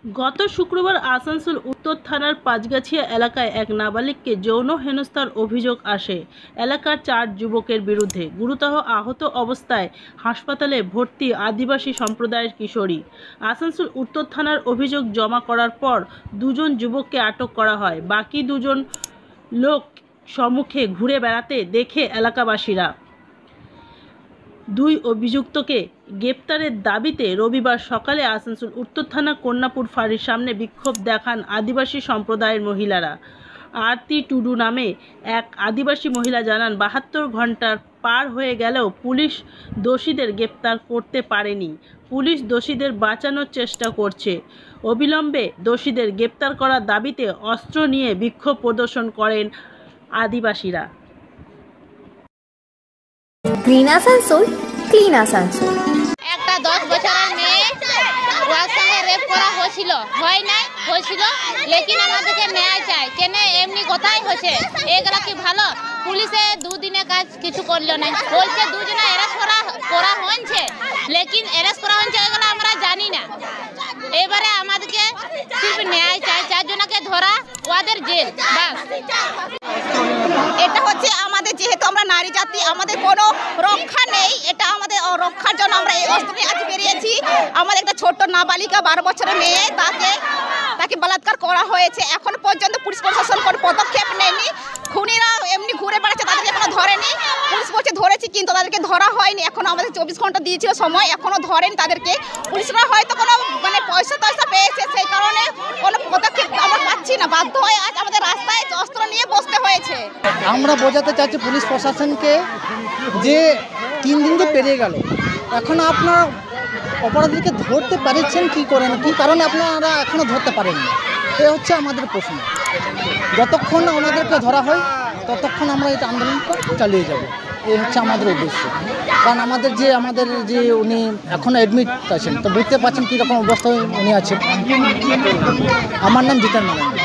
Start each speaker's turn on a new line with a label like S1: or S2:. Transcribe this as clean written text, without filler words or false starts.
S1: গত শুক্রবার আসানসোল উত্তর থানার পাঁচগাছিয়া এলাকায় এক নাবালিগকে যৌন হেনস্থার অভিযোগ আসে। এলাকার 4 যুবকের বিরুদ্ধে গুরুতর আহত অবস্থায় হাসপাতালে ভর্তি আদিবাসী সম্প্রদায়ের কিশোরী। আসানসোল উত্তর থানার অভিযোগ জমা করার পর 2 জন যুবককে আটক করা হয়। বাকি 2 জন লোক সম্মুখে ঘুরে বেড়াতে দেখে এলাকাবাসীরা 2 অভিযুক্তকে গ্রেপ্তারের দাবিতে রবিবার সকালে আসানসোল উত্তর থানা কন্যাপুর ফাঁড়ির সামনে বিক্ষোভ দেখান আদিবাসী সম্প্রদায়ের মহিলারা। আরতি টুডু নামে এক আদিবাসী মহিলা জানান, 72 ঘন্টা পার হয়ে গেলেও পুলিশ দোষীদের গ্রেপ্তার করতে পারেনি। পুলিশ দোষীদের বাঁচানোর চেষ্টা করছে। অবিলম্বে দোষীদের গ্রেপ্তার করার দাবিতে অস্ত্র নিয়ে বিক্ষোভ প্রদর্শন করেন আদিবাসীরা।
S2: Green Asansol, clean Asansol.
S3: একটা 10 বছরের মেয়ে ওর সঙ্গে রেপ করা হয়েছিল, হয় নাই হয়েছিল, লেকিন আমাদেরকে ন্যায় চাই। কেন এমনি কথাই হচ্ছে, এগুলা কি ভালো? পুলিশে 2 দিনে কাজ কিছু করলো না, বলছে 2 জনে অ্যারেস্ট করা হয়েছে, লেকিন অ্যারেস্ট করা হয়েছে এগুলো আমরা জানি না। এবারে আমাদেরকে সির্ফ ন্যায় চাই, 4 জনকে ধরা, ওদের জেল, বাস।
S4: এটা হচ্ছে আমাদের, যেহেতু আমরা নারী জাতি, আমাদের কোনো রক্ষা নেই। এটা আমাদের রক্ষার জন্য আমরা এই অস্ত্র নিয়ে আজ বেরিয়েছি। আমাদের একটা ছোট্ট নাবালিকা 12 বছরের মেয়ে, তাকে বলাৎকার করা হয়েছে। এখন পর্যন্ত পুলিশ প্রশাসন কোনো পদক্ষেপ নেয়নি। খুনিরা এমনি ঘুরে বেড়াচ্ছে, তাদেরকে এখনো ধরেনি। পুলিশ বলছে ধরেছি, কিন্তু তাদেরকে ধরা হয়নি। এখনো আমাদের 24 ঘন্টা দিয়েছিল সময়, এখনো ধরেনি তাদেরকে। পুলিশরা হয়তো কোনো পয়সা পেয়েছে, সেই কারণে কোনো পদক্ষেপ আমরা পাচ্ছি না। বাধ্য হয়ে আজ আমাদের রাস্তায় অস্ত্র নিয়ে বসতে হয়েছে।
S5: আমরা বোঝাতে চাচ্ছি পুলিশ প্রশাসনকে যে 3 দিন তো পেরিয়ে গেল, এখন আপনারা অপরাধীকে ধরতে পারছেন কি করেন, কি কারণে আপনারা এখনও ধরতে পারেননি? এ হচ্ছে আমাদের প্রশ্ন। যতক্ষণ আমাদেরকে ধরা হয় ততক্ষণ আমরা এটা আন্দোলন চালিয়ে যাব, এই হচ্ছে আমাদের উদ্দেশ্য। কারণ আমাদের যে উনি এখনও অ্যাডমিট আছেন, তো বুঝতে পারছেন কীরকম অবস্থায় উনি আছেন। আমার নাম জিতেন মালানি।